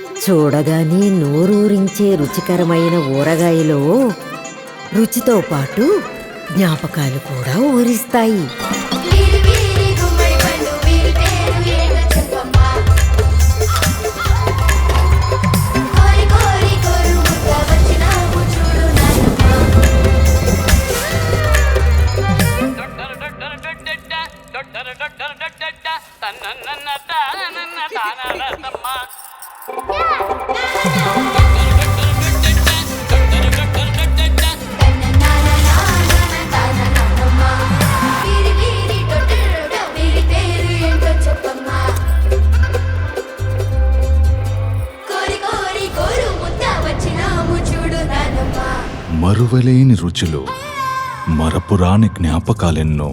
చూడగానే నోరూరించే రుచికరమైన ఊరగాయలో రుచితో పాటు జ్ఞాపకాలు కూడా ఊరిస్తాయి. మరువలేని రుచులు, మరపురాని జ్ఞాపకాలెన్నో.